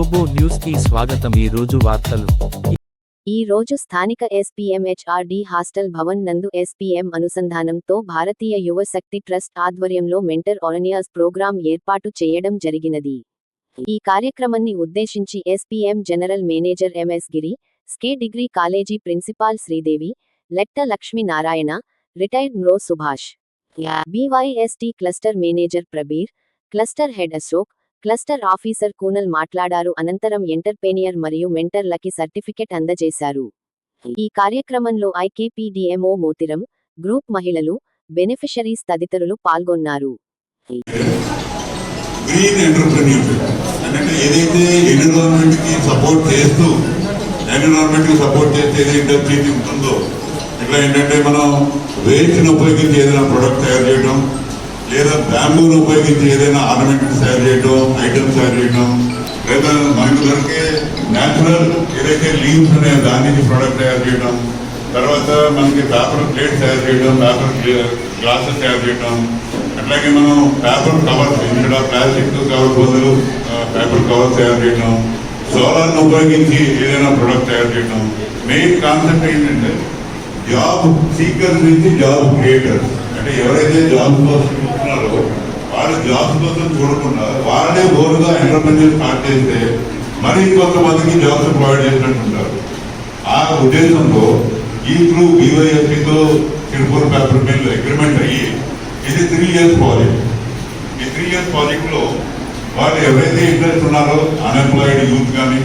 గ్లోబో news కి స్వాగతం. ఈ రోజు వార్తలు. ఈ రోజు స్థానిక ఎస్పీఎం హెచ్ఆర్డి హాస్టల్ భవన్ నందు ఎస్పీఎం అనుసంధానంతో భారతీయ యువ శక్తి ట్రస్ట్ ఆధ్వర్యంలో మెంటర్ ఆనియాస్ ప్రోగ్రాం ఏర్పాటు చేయడం జరిగినది. ఈ కార్యక్రమాన్ని ఉద్దేశించి SPM general manager MS Giri, స్కే డిగ్రీ కాలేజీ ప్రిన్సిపాల్ శ్రీదేవి, లెట్ట Lakshmi Narayana, retired MRO Subhash, BYST cluster manager Prabir, cluster head Ashok, cluster officer Kunal మాట్లాడారు. అనంతరం ఎంటర్ప్రెన్యూర్ మరియు మెంటర్లకి సర్టిఫికెట్ అందజేశారు. ఈ కార్యక్రమంలో ఐకేపీడీఎంఓ మోతిరం, గ్రూప్ మహిళలు, బెనిఫిషరీస్ తదితరులు పాల్గొన్నారు. గ్రీన్ ఎంటర్ప్రెన్యూర్షిప్ అంటే ఏదైతే ఎన్విరాన్మెంట్ కి సపోర్ట్ చేస్తూ ఏదైతే ఇండస్ట్రీ ఉంటుందో, ఇట్లా ఏంటంటే మనం వేస్ట్ని ఉపయోగించి ఏదైనా ప్రొడక్ట్ తయారు చేయడం, లేదా బ్యాంబూని ఉపయోగించి ఏదైనా ఆర్నమెంట్స్ తయారు చేయడం, ఐటమ్స్ తయారు చేయడం, లేదా మనకు దొరికే న్యాచురల్ ఏదైతే లీవ్స్ ఉన్నాయో దాని నుంచి ప్రోడక్ట్ తయారు చేయడం, తర్వాత మనకి పేపర్ ప్లేట్స్ తయారు చేయడం, పేపర్ గ్లాసెస్ తయారు చేయడం, అట్లాగే మనం పేపర్ కవర్స్ ఇక్కడ ప్లాస్టిక్ కవర్ బదులు పేపర్ కవర్స్ తయారు చేయడం, సోలార్ని ఉపయోగించి ఏదైనా ప్రొడక్ట్ తయారు చేయడం. మెయిన్ కాన్సెప్ట్ ఏంటంటే జాబ్ సీకర్స్ నుంచి జాబ్ క్రియేటర్స్, అంటే ఎవరైతే జాబ్ కోసం చూస్తున్నారో వాళ్ళు జాబ్స్ కోసం చూడకుండా వాళ్ళే ఓన్గా ఎంటర్ప్రెన్యూర్ స్టార్ట్ చేస్తే మరి కొంతమందికి జాబ్స్ ప్రొవైడ్ చేసినట్టుంటారు. ఆ ఉద్దేశంలో ఈ త్రూ బీవైఎస్పీతో తిరుపూర్ పేపర్ మిల్ అగ్రిమెంట్ అయ్యి ఇది 3 years ప్రాజెక్ట్. ఈ 3 years ప్రాజెక్ట్లో వాళ్ళు ఎవరైతే ఇంట్రెస్ట్ ఉన్నారో అన్ఎంప్లాయిడ్ యూత్ కానీ,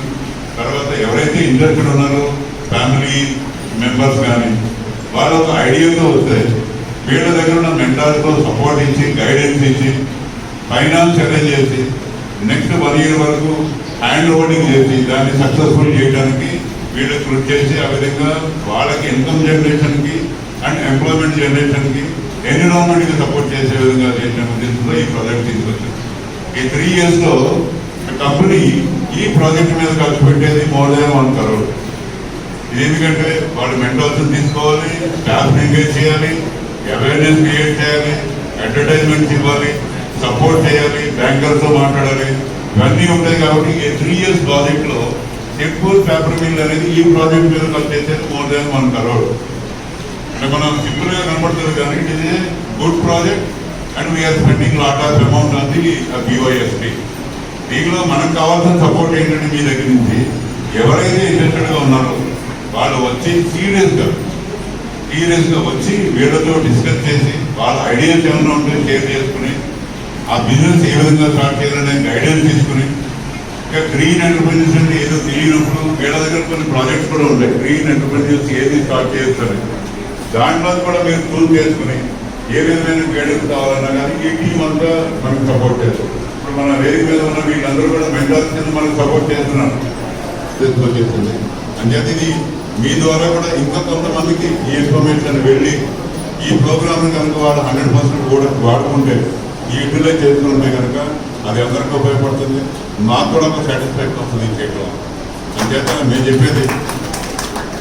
తర్వాత ఎవరైతే ఇంట్రెస్టెడ్ ఉన్నారో ఫ్యామిలీ మెంబర్స్ కానీ, వాళ్ళు ఒక ఐడియాతో వస్తాయి. వీళ్ళ దగ్గర ఉన్న మెంటర్స్తో సపోర్ట్ ఇచ్చి, గైడెన్స్ ఇచ్చి, ఫైనాన్స్ అరేంజ్ చేసి నెక్స్ట్ 1 year వరకు హ్యాండ్ హోల్డింగ్ చేసి దాన్ని సక్సెస్ఫుల్ చేయడానికి వీళ్ళు కృషి చేసి, ఆ విధంగా వాళ్ళకి ఇన్కమ్ జనరేషన్కి అండ్ ఎంప్లాయ్మెంట్ జనరేషన్కి ఎన్విరాన్మెంట్కి సపోర్ట్ చేసే విధంగా చేసిన ఉద్దేశంలో ఈ ప్రాజెక్ట్ తీసుకొచ్చారు. ఈ 3 yearsలో కంపెనీ ఈ ప్రాజెక్ట్ మీద ఖర్చు పెట్టేది more than 1 crore. ఎందుకంటే వాళ్ళు మెంటర్స్ తీసుకోవాలి, స్టాఫ్ ఎంగేజ్ చేయాలి, అవేర్నెస్ క్రియేట్ చేయాలి, అడ్వర్టైజ్మెంట్స్ ఇవ్వాలి, సపోర్ట్ చేయాలి, బ్యాంకర్స్తో మాట్లాడాలి, ఇవన్నీ ఉంటాయి. కాబట్టి ఈ 3 years ప్రాజెక్ట్లో తిరుపూర్ పేపర్ మిల్ అనేది ఈ ప్రాజెక్ట్ మీద ఖర్చు చేసేది more than 1 crore. అంటే మనం సింపుల్గా కనబడుతుంది కానీ it is a good project and we are spending lot of amount on the BYST. దీనిలో మనకు కావాల్సిన సపోర్ట్ ఏంటంటే మీ దగ్గర నుంచి ఎవరైతే ఇంట్రెస్టెడ్గా ఉన్నారో వాళ్ళు వచ్చి సీరియస్గా వచ్చి వీళ్ళతో డిస్కస్ చేసి వాళ్ళ ఐడియాస్ ఏమైనా ఉంటే షేర్ చేసుకుని ఆ బిజినెస్ ఏ విధంగా స్టార్ట్ చేయాలనే గైడెన్స్ తీసుకుని, ఇంకా గ్రీన్ ఎంటర్ప్రెన్యూర్స్ అంటే ఏదో తెలియనప్పుడు వీళ్ళ దగ్గర కొన్ని ప్రాజెక్ట్స్ కూడా ఉంటాయి. గ్రీన్ ఎంటర్ప్రెన్యూర్స్ ఏది స్టార్ట్ చేస్తారు దాంట్లో కూడా మీరు ప్రూవ్ చేసుకుని ఏ విధమైన గైడెన్స్ కావాలన్నా కానీ ఈ టీం అంతా మనకు సపోర్ట్ చేస్తారు. ఇప్పుడు మన వేదిక మీద ఉన్న వీళ్ళందరూ కూడా మెంటర్స్ కింద మనకు సపోర్ట్ చేస్తున్నారు. అంచేత ఇది మీ ద్వారా కూడా ఇంకా కొంతమందికి ఈ ఇన్ఫర్మేషన్ వెళ్ళి ఈ ప్రోగ్రామ్ కనుక వాళ్ళు 100% కూడా వాడుకుంటే, ఈ యూటిలైజ్ చేసుకుంటే కనుక అది అందరికీ ఉపయోగపడుతుంది. మాకు కూడా ఒక సాటిస్ఫాక్షన్ వస్తుంది చేయడం. అంచేత మేము చెప్పేది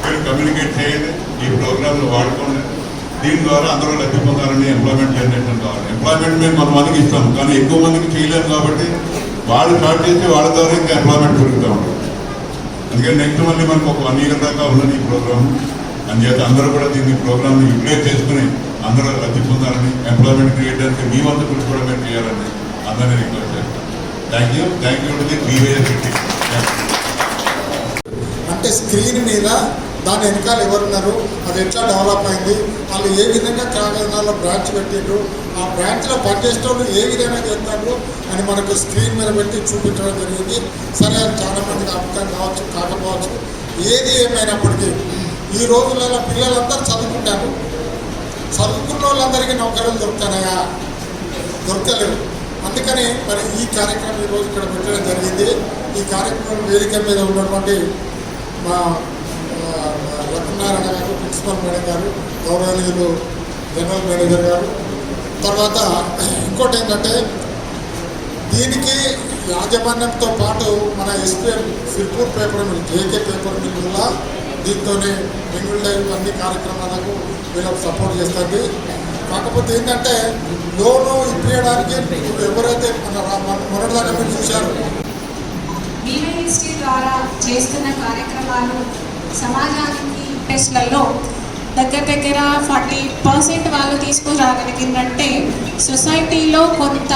మీరు కమ్యూనికేట్ చేయండి, ఈ ప్రోగ్రామ్ను వాడుకోండి. దీని ద్వారా అందరూ లబ్ధి పొందాలని ఎంప్లాయ్మెంట్ జనరేషన్ కావాలి. ఎంప్లాయ్మెంట్ మేము కొంతమందికి ఇస్తాం కానీ ఎక్కువ మందికి చేయలేము కాబట్టి వాళ్ళు స్టార్ట్ చేసి వాళ్ళ ద్వారా ఇంకా ఎంప్లాయ్మెంట్ పెరుగుతూ ఉంటాం. అందుకని నెక్స్ట్ మళ్ళీ మనకు ఒక 1 year దాకా ఉన్నది ఈ ప్రోగ్రామ్. అందుచేత అందరూ కూడా దీన్ని ప్రోగ్రామ్ని యూటిలైజ్ చేసుకుని అందరూ లబ్ధి పొందాలని, ఎంప్లాయ్మెంట్ క్రియేట్ చేయడానికి మీ వంతు కృషి కూడా మేము చేయాలని అందరినీ రిక్వెస్ట్ చేస్తాం. Thank you to the BYST. అంటే స్క్రీన్ మీద దాని వెనకాల ఎవరున్నారు, అది ఎట్లా డెవలప్ అయింది, వాళ్ళు ఏ విధంగా కాకినాడలో బ్రాంచ్ పెట్టారు, ఆ బ్రాంచ్లో పనిచేసే వాళ్ళు ఏ విధంగా చేస్తారు అని మనకు స్క్రీన్ మీద పెట్టి చూపించడం జరిగింది. సరే చాలామందికి అర్థం కావచ్చు కాకపోవచ్చు. ఏది ఏమైనప్పటికీ ఈ రోజులలో పిల్లలందరూ చదువుకుంటారు. చదువుకున్న వాళ్ళందరికీ నౌకరీలు దొరుకుతాయా? దొరకలేవు. అందుకని మరి ఈ కార్యక్రమం ఈరోజు ఇక్కడ పెట్టడం జరిగింది. ఈ కార్యక్రమం వేదిక మీద ఉన్నటువంటి మా లక్ష్మీనారాయణ గారు, ప్రిన్సిపల్ మేడం గారు, గౌరవనీయులు జనరల్ మేనేజర్ గారు, తర్వాత ఇంకోటి ఏంటంటే దీనికి యాజమాన్యంతో పాటు మన SPM Tirupur paper mill, JK paper mill వల్ల దీంతోనే బెంగళూరు లైవ్ అన్ని కార్యక్రమాలకు వీళ్ళకి సపోర్ట్ చేస్తుంది. కాకపోతే ఏంటంటే లోను ఇప్పించడానికి ఎవరైతే మొన్నటిదాకా మీరు చూశారు BYST ద్వారా చేస్తున్న కార్యక్రమాలు సమాజానికి టెస్ట్లలో దగ్గర 40% వాళ్ళు తీసుకురాగలిగిందంటే సొసైటీలో కొంత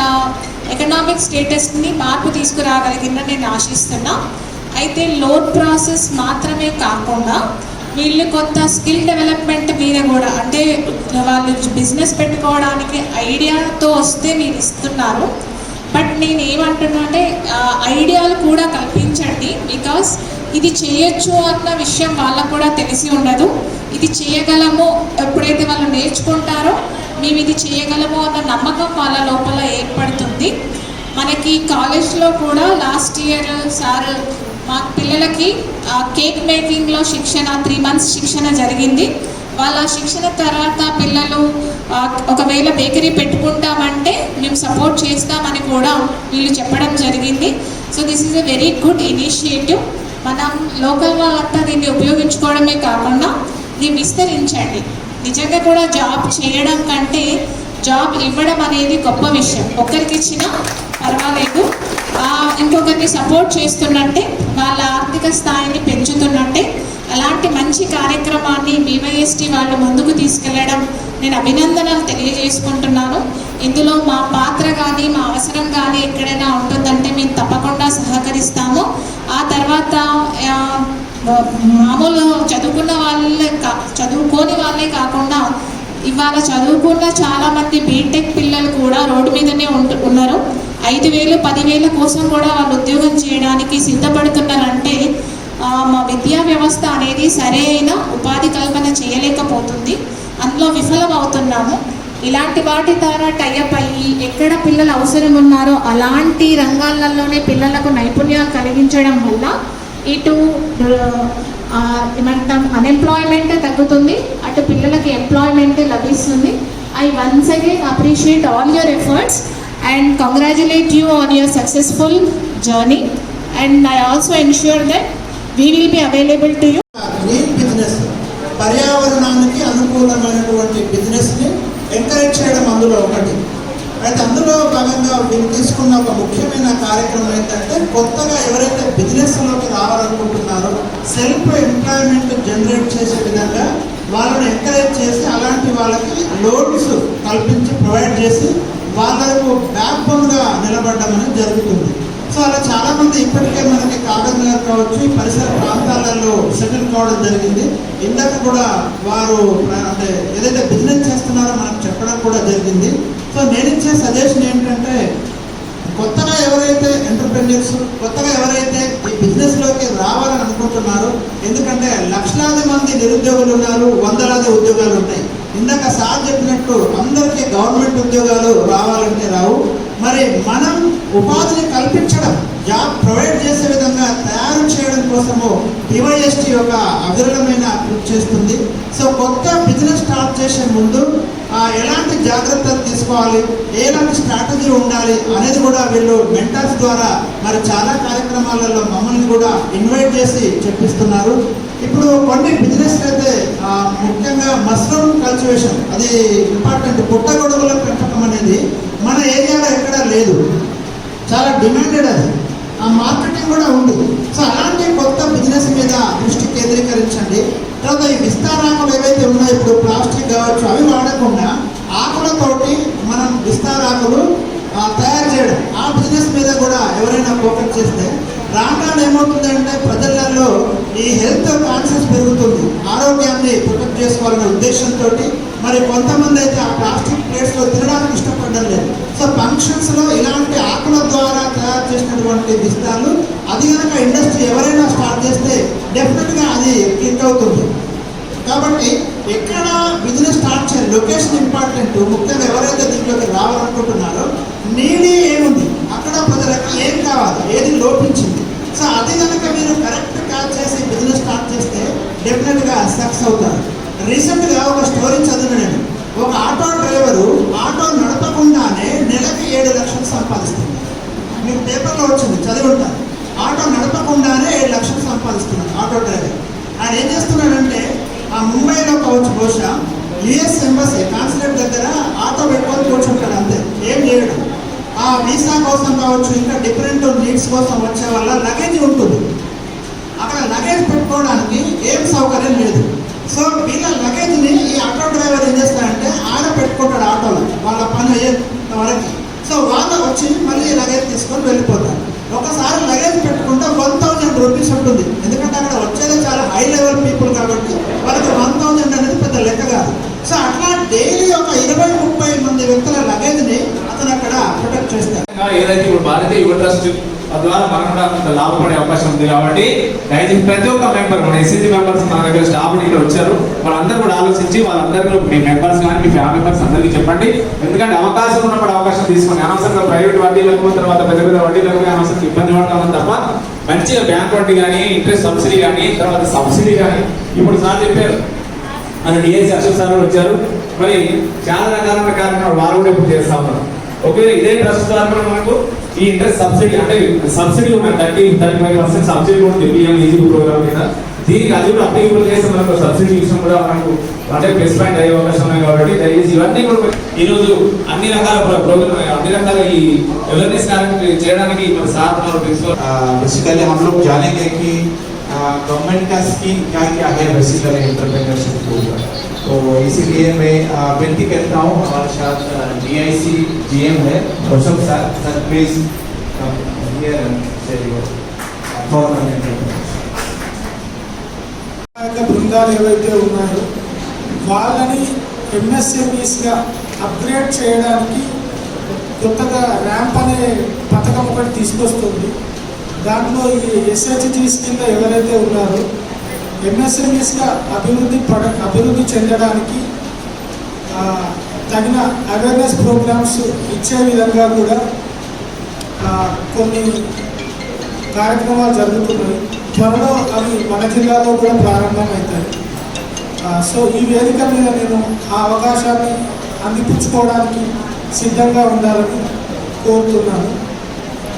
ఎకనామిక్ స్టేటస్ని మార్పు తీసుకురాగలిగిందని నేను ఆశిస్తున్నా. అయితే లోన్ ప్రాసెస్ మాత్రమే కాకుండా వీళ్ళు కొంత స్కిల్ డెవలప్మెంట్ మీద కూడా, అంటే వాళ్ళు బిజినెస్ పెట్టుకోవడానికి ఐడియాతో వస్తే మీరు ఇస్తున్నారు. బట్ నేను ఏమంటున్నా అంటే ఐడియాలు కూడా కల్పించండి. బికాస్ ఇది చేయొచ్చు అన్న విషయం వాళ్ళకు కూడా తెలిసి ఉండదు. ఇది చేయగలము ఎప్పుడైతే వాళ్ళు నేర్చుకుంటారో మేము ఇది చేయగలము అన్న నమ్మకం వాళ్ళ లోపల ఏర్పడుతుంది. మనకి కాలేజ్లో కూడా లాస్ట్ ఇయర్ సార్ మా పిల్లలకి కేక్ మేకింగ్లో శిక్షణ 3 months శిక్షణ జరిగింది. వాళ్ళ శిక్షణ తర్వాత పిల్లలు ఒకవేళ బేకరీ పెట్టుకుంటామంటే మేము సపోర్ట్ చేస్తామని కూడా వీళ్ళు చెప్పడం జరిగింది. So this is a very good initiative. మనం లోకల్ వాళ్ళంతా దీన్ని ఉపయోగించుకోవడమే కాకుండా దీన్ని విస్తరించండి. నిజంగా కూడా జాబ్ చేయడం కంటే జాబ్ ఇవ్వడం అనేది గొప్ప విషయం. ఒక్కరికి ఇచ్చినా పర్వాలేదు, ఇంకొకరిని సపోర్ట్ చేస్తున్నట్టే, వాళ్ళ ఆర్థిక స్థాయిని పెంచుతున్నట్టే. అలాంటి మంచి కార్యక్రమాన్ని BYST వాళ్ళు ముందుకు తీసుకెళ్లడం నేను అభినందనలు తెలియజేసుకుంటున్నాను. ఇందులో మా పాత్ర కానీ మా అవసరం కానీ ఎక్కడైనా ఉంటుందంటే మేము తప్పకుండా సహకరిస్తాము. ఆ తర్వాత మామూలు చదువుకోని వాళ్ళే కాకుండా ఇవాళ చదువుకున్న చాలామంది బీటెక్ పిల్లలు కూడా రోడ్డు మీదనే ఉన్నారు. 5,000 10,000 కోసం కూడా వాళ్ళు ఉద్యోగం చేయడానికి సిద్ధపడుతున్నారంటే మా విద్యా వ్యవస్థ అనేది సరైన ఉపాధి కల్పన చేయలేకపోతుంది. అందులో విఫలమవుతున్నాము. ఇలాంటి వాటి ద్వారా టైఅప్ అయ్యి ఎక్కడ పిల్లలు అవసరం ఉన్నారో అలాంటి రంగాలలోనే పిల్లలకు నైపుణ్యాలు కలిగించడం వల్ల ఇటు ఏమంటాం అన్ఎంప్లాయ్మెంట్ తగ్గుతుంది, అటు పిల్లలకి ఎంప్లాయ్మెంట్ లభిస్తుంది. I once again appreciate all your efforts and congratulate you on your successful journey, and I also ensure that we will be available to you. Green business, పర్యావరణానికి అనుకూలమైనటువంటి బిజినెస్ని ఎంకరేజ్ చేయడం అందులో ఒకటి. అయితే అందులో భాగంగా వీళ్ళు తీసుకున్న ఒక ముఖ్యమైన కార్యక్రమం ఏంటంటే కొత్తగా ఎవరైతే బిజినెస్లోకి రావాలనుకుంటున్నారో సెల్ఫ్ ఎంప్లాయ్మెంట్ జనరేట్ చేసే విధంగా వాళ్ళని ఎంకరేజ్ చేసి అలాంటి వాళ్ళకి లోన్స్ కల్పించి ప్రొవైడ్ చేసి వాళ్ళకు బ్యాక్ బోన్గా నిలబడడం అనేది జరుగుతుంది. సో అలా చాలామంది ఇప్పటికే మనకి కాగజ్నగర్ కావచ్చు ఈ పరిసర ప్రాంతాలలో సెటిల్ కావడం జరిగింది. ఇందాక కూడా వారు అంటే ఏదైతే బిజినెస్ చేస్తున్నారో మనకు చెప్పడం కూడా జరిగింది. సో నేను ఇచ్చే సజెషన్ ఏంటంటే కొత్తగా ఎవరైతే ఎంటర్ప్రెన్యూర్స్, కొత్తగా ఎవరైతే ఈ బిజినెస్లోకి రావాలని అనుకుంటున్నారో, ఎందుకంటే లక్షలాది మంది నిరుద్యోగులు ఉన్నారు, వందలాది ఉద్యోగాలు ఉన్నాయి. ఇందాక సార్ చెప్పినట్టు అందరికీ గవర్నమెంట్ ఉద్యోగాలు రావాలంటే రావు. మరి మనం ఉపాధిని కల్పించడం, జాబ్ ప్రొవైడ్ చేసే విధంగా తయారు చేయడం కోసము BYST ఒక అవిరళమైన కృషి చేస్తుంది. సో కొత్త బిజినెస్ స్టార్ట్ చేసే ముందు ఎలాంటి జాగ్రత్తలు తీసుకోవాలి, ఎలాంటి స్ట్రాటజీ ఉండాలి అనేది కూడా వీళ్ళు మెంటర్స్ ద్వారా మరి చాలా కార్యక్రమాలలో మమ్మల్ని కూడా ఇన్వైట్ చేసి చెప్పిస్తున్నారు. ఇప్పుడు కొన్ని బిజినెస్ అయితే ముఖ్యంగా మష్రూమ్ కల్టివేషన్, అది ఇంపార్టెంట్. పుట్టగొడుగుల పెంపకం అనేది మన ఏరియాలో ఎక్కడా లేదు, చాలా డిమాండెడ్ అది. ఆ మార్కెటింగ్ కూడా ఉంది. సో అలాంటి కొత్త బిజినెస్ మీద దృష్టి కేంద్రీకరించండి. తర్వాత ఈ విస్తారాకులు ఏవైతే ఉన్నాయో ఇప్పుడు ప్లాస్టిక్ కావచ్చు అవి వాడకుండా ఆకులతోటి మనం విస్తారాకులు తయారు చేయడం, ఆ బిజినెస్ మీద కూడా ఎవరైనా ఫోకస్ చేస్తే రాగానే ఏమవుతుందంటే ప్రజలలో ఈ హెల్త్ కాన్షియస్ పెరుగుతుంది. ఆరోగ్యాన్ని ప్రొటెక్ట్ చేసుకోవాలనే ఉద్దేశంతో మరి కొంతమంది అయితే ఆ ప్లాస్టిక్ ప్లేట్స్లో తినడానికి ఇష్టపడడం లేదు. సో ఫంక్షన్స్లో ఇలాంటి ఆకుల ద్వారా తయారు చేసినటువంటి విస్తారాలు అది కనుక ఇండస్ట్రీ ఎవరైనా స్టార్ట్ చేస్తే డెఫినెట్గా అది క్లిక్ అవుతుంది. కాబట్టి ఎక్కడ బిజినెస్ స్టార్ట్ చేయాలి, లొకేషన్ ఇంపార్టెంట్. ముఖ్యంగా ఎవరైతే దీంట్లోకి రావాలనుకుంటున్నారో నీడి ఏముంది, అక్కడ ప్రజలకు ఏం కావాలి, ఏది లోపించింది. సో అది కనుక మీరు కరెక్ట్ క్యాచ్ చేసి బిజినెస్ స్టార్ట్ చేస్తే డెఫినెట్గా సక్సెస్ అవుతారు. రీసెంట్గా ఒక స్టోరీ చదివిన నేను. ఒక ఆటో డ్రైవరు ఆటో నడపకుండానే నెలకి 7 లక్షలు సంపాదిస్తుంది. మీకు పేపర్లో వచ్చింది, చదివి ఉంటారు. ఆటో నడపకుండానే 7 లక్షలు సంపాదిస్తున్నాడు ఆటో డ్రైవర్. ఆయన ఏం చేస్తున్నాడంటే ముంబైలో కావచ్చు, బహుశా US ఎంబసీ కాన్సులేట్ దగ్గర ఆటో పెట్టుకొని కూర్చుంటాడు, అంతే, ఏం చేయడు. ఆ ఆ వీసా కోసం కావచ్చు, ఇంకా డిఫరెంట్ నీడ్స్ కోసం వచ్చే వాళ్ళ లగేజ్ ఉంటుంది. అక్కడ లగేజ్ పెట్టుకోవడానికి ఏం సౌకర్యం లేదు. సో వీళ్ళ లగేజ్ని ఈ ఆటో డ్రైవర్ ఏం చేస్తారంటే ఆడ పెట్టుకుంటాడు ఆటోలో వాళ్ళ పని అయ్యేంత వరకు. సో వాళ్ళు వచ్చి మళ్ళీ లగేజ్ తీసుకొని వెళ్ళిపోతారు. ఒకసారి లగేజ్ పెట్టుకుంటే 1000 రూపీస్ ఉంటుంది. ఎందుకంటే అక్కడ వచ్చేది చాలా హై లెవెల్ పీపుల్ కాబట్టి వాళ్ళకి 1000 అనేది పెద్ద లెక్క కాదు. సో అట్లా డైలీ ఒక 20-30 మంది వ్యక్తుల లగేజ్ని అతను అక్కడ ప్రొటెక్ట్ చేస్తారు. ఏదైతే ఇప్పుడు భారతీయ యువ ట్రస్ట్ తద్వారా మనం కూడా కొంత లాభపడే అవకాశం ఉంది కాబట్టి దయచేసి ప్రతి ఒక్క మెంబర్, మన ఎస్సీజీ మెంబర్స్ మన దగ్గర స్టాఫ్ ఇక్కడ వచ్చారు, వాళ్ళందరూ కూడా ఆలోచించి వాళ్ళందరూ మీ మెంబర్స్ కానీ మీ ఫ్యామిలీ మెంబర్స్ అందరికీ చెప్పండి. ఎందుకంటే అవకాశం ఉన్నప్పుడు అవకాశం తీసుకొని అనవసరంగా ప్రైవేట్ వడ్డీలకు తర్వాత పెద్ద పెద్ద వడ్డీలకు అనవసరంగా ఇబ్బంది పడతామని తప్ప మంచిగా బ్యాంక్ వడ్డీ కానీ ఇంట్రెస్ట్ సబ్సిడీ కానీ తర్వాత సబ్సిడీ కానీ ఇప్పుడు సార్ చెప్పారు మన డిఎస్సి అశోక్ సార్ వచ్చారు. మరి చాలా రకాల కార్యక్రమాలు వారు కూడా ఇప్పుడు చేస్తా ఉన్నారు. ఒకవేళ ఇదే ట్రస్ట్ ద్వారా మనకు ఈ ఇంట్రెస్ట్ సబ్సిడీ అంటే సబ్సిడీ ఉన్నాయి 30-35% సబ్సిడీ ఉంటుంది పిఎం ఈజీ ప్రోగ్రామ్ మీద. దీనికి అది కూడా అప్లికబుల్ చేస్తే మనకు సబ్సిడీ విషయం కూడా మనకు అంటే ప్లస్ పాయింట్ అయ్యే అవకాశం ఉన్నాయి. కాబట్టి దయచేసి ఇవన్నీ కూడా ఈరోజు అన్ని రకాల ప్రోగ్రామ్ అన్ని రకాల ఈ అవేర్నెస్ కార్యక్రమం చేయడానికి మన సార్ ప్రిన్సిపల్ बेसिकली हम लोग जानेंगे कि गवर्नमेंट का स्कीम क्या क्या है बेसिकली एंटरप्रेन्योरशिप प्रोग्राम. तो इसीलिए मैं विनती करता हूँ हमारे साथ DIC GM है अशोक सर. सर प्लीज బృందాలు ఏవైతే ఉన్నాయో వాళ్ళని MSMEsగా అప్గ్రేడ్ చేయడానికి కొత్తగా ర్యాంప్ అనే పథకం ఒకటి తీసుకొస్తుంది. దాంట్లో ఈ SHG కింద ఎవరైతే ఉన్నారో MSMEsగా అభివృద్ధి చెందడానికి తగిన అవేర్నెస్ ప్రోగ్రామ్స్ ఇచ్చే విధంగా కూడా కొన్ని కార్యక్రమాలు జరుగుతున్నాయి. త్వరలో అవి మన జిల్లాలో కూడా ప్రారంభమవుతాయి. సో ఈ వేదిక మీద నేను ఆ అవకాశాన్ని అందిపుచ్చుకోవడానికి సిద్ధంగా ఉండాలని కోరుతున్నాను.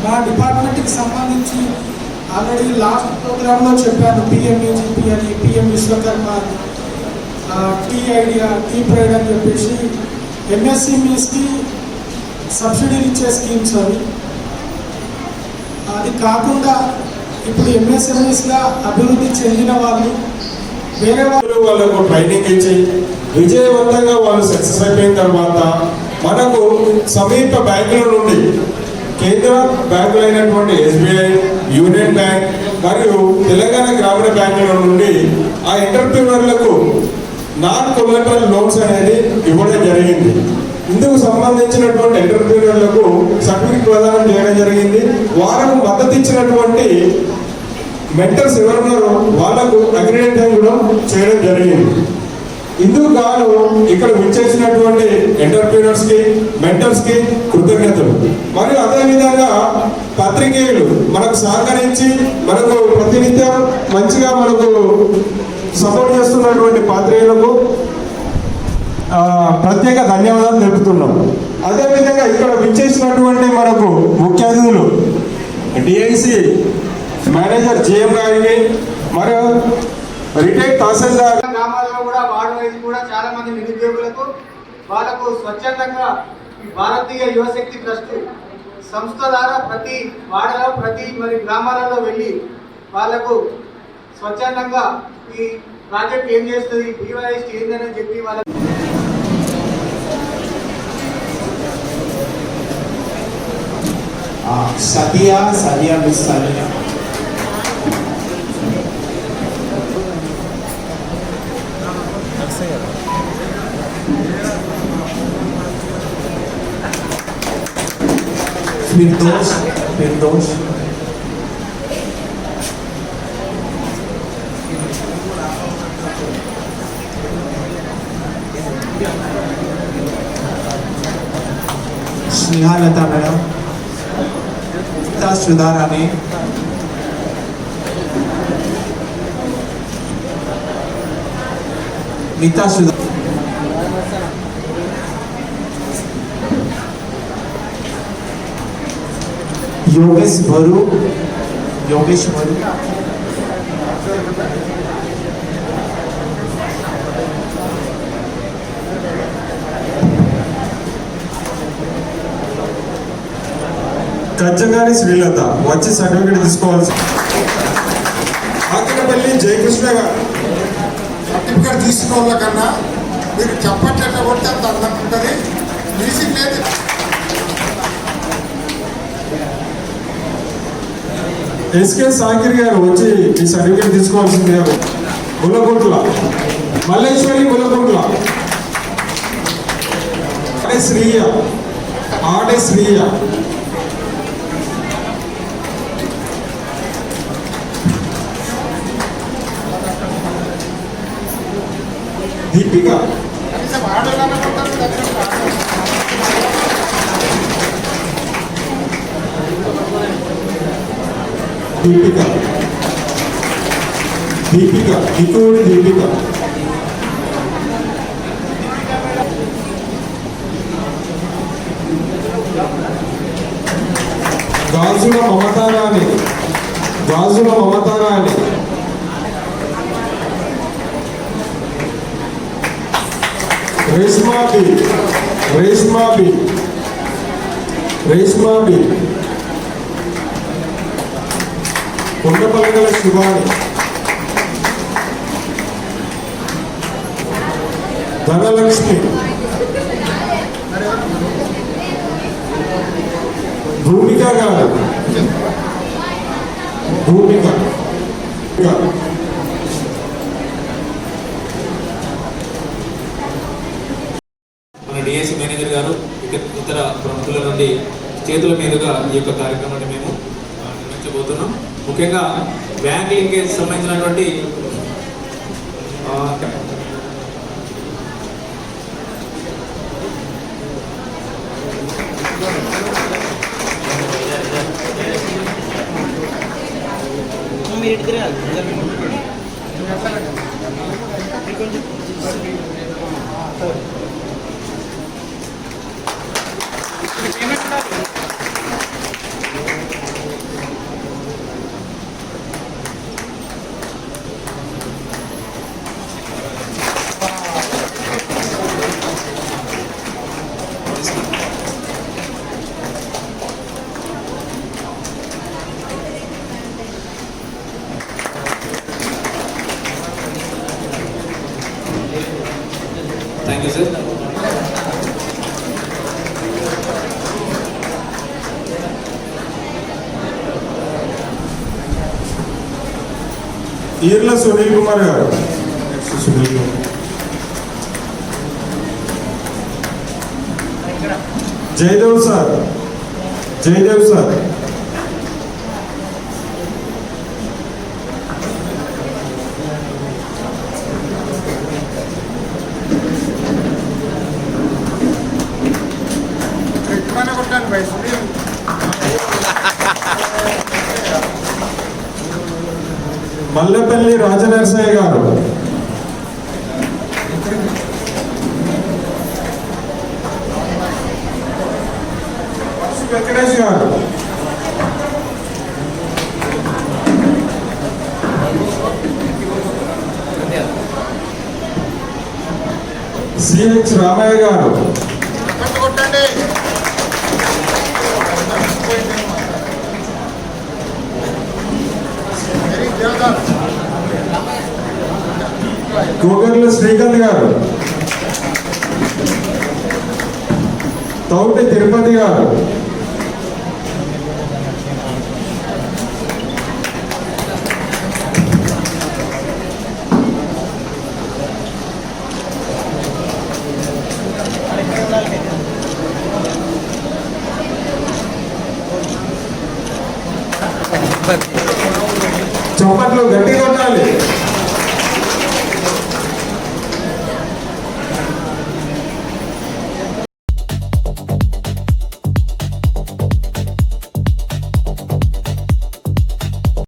మా డిపార్ట్మెంట్కి సంబంధించి ఆల్రెడీ లాస్ట్ ప్రోగ్రాంలో చెప్పాను, PMEGP అని, PM విశ్వకర్మ అని, టీ ఐడియా, టీ ప్రైడ్ అని చెప్పేసి MSMEsకి సబ్సిడీలు ఇచ్చే స్కీమ్స్ అవి. అది కాకుండా ఇప్పుడు MSMEsగా అభివృద్ధి చెందిన వాళ్ళు వేరే వాళ్ళకు ట్రైనింగ్ ఇచ్చి విజయవంతంగా వాళ్ళు సక్సెస్ అయిపోయిన తర్వాత మనకు సమీప బ్యాంకుల నుండి కేంద్ర బ్యాంకులైనటువంటి SBI, యూనియన్ బ్యాంక్ మరియు తెలంగాణ గ్రామీణ బ్యాంకుల నుండి ఆ ఎంటర్ప్రీనర్లకు నాన్ కొలాటరల్ లోన్స్ అనేది ఇవ్వడం జరిగింది. ఇందుకు సంబంధించినటువంటి ఎంటర్ప్రీనర్లకు సర్టిఫికెట్ ప్రదానం చేయడం జరిగింది. వారికి మద్దతు ఇచ్చినటువంటి మెంటర్స్ ఎవరున్నారో వాళ్లకు అగ్రిడేషన్ కూడా చేయడం జరిగింది. ఇందుకు గాను ఇక్కడ విచ్చేసినటువంటి ఎంటర్ప్రీనర్స్ కి, మెంటర్స్ కి కృతజ్ఞతలు. మరియు అదేవిధంగా పత్రికేయులు మనకు సహకరించి మనకు ప్రతినిత్యం మంచిగా మనకు సపోర్ట్ చేస్తున్నటువంటి పాత్రికేయులకు ప్రత్యేక ధన్యవాదాలు తెలుపుతున్నాం. అదేవిధంగా ఇక్కడ విచ్చేసినటువంటి మనకు ముఖ్య అతిథులు DIC మేనేజర్ GM గారికి మరియు రిటైర్డ్ తహసీల్దార్. గ్రామాల్లో కూడా వార్డు వైజ్ కూడా చాలా మంది నిరుద్యోగులకు వాళ్ళకు స్వచ్ఛందంగా ఈ భారతీయ యువశక్తి ట్రస్ట్ సంస్థ ద్వారా ప్రతి వాడలో మరి గ్రామాలలో వెళ్ళి వాళ్ళకు స్వచ్ఛందంగా ఈ ప్రాజెక్ట్ ఏం చేస్తుంది, BYS ఏందని చెప్పి వాళ్ళ Sadia Miss Sadia. Firdosh. Snehalata madam. Sudharani. Nita Sudharani. Yogesh Bharu. కచ్చగారి Srilatha వచ్చి సర్టిఫికేట్ తీసుకోవాల్సి. ఆకినపల్లి జయకృష్ణ గారు సర్టిఫికేట్ తీసుకోవాల కన్నా మీరు చప్పట్లు ఎట్లా కొడితే అంత అందంగా ఉంటుంది. మ్యూజిక్ లేదు. ఎస్కే సాకిర్ గారు వచ్చి ఈ సర్టిఫికేట్ తీసుకోవాల్సింది గారు. ములగుంట్ల మల్లేశ్వరి ములగుంట్ల. ఆడే శ్రీయ దీపిక ఇకోడి దీపిక. గాజుల మమతారాణి రేష్మాబి కొండపల్లిగల శివాణి. ధనలక్ష్మి భూమిక గారు. మన డిఎస్సి మేనేజర్ గారు ఇతర ప్రముఖుల నుండి చేతుల మీదుగా ఈ యొక్క కార్యక్రమాన్ని మేము నిర్వహించబోతున్నాం. ముఖ్యంగా బ్యాంక్ లింకేజ్ సంబంధించినటువంటి thank you sir. Eerla Sunil Kumar గారు. జయదేవ్ సార్. మల్లెపల్లి రాజనరసయ్య గారు. వెంకటేష్ గారు. సిహెచ్ రామయ్య గారు. గోగర్ల శ్రీకాంత్ గారు. తౌటి తిరుపతి గారు. చప్పట్లు గట్టిగా కొట్టాలి.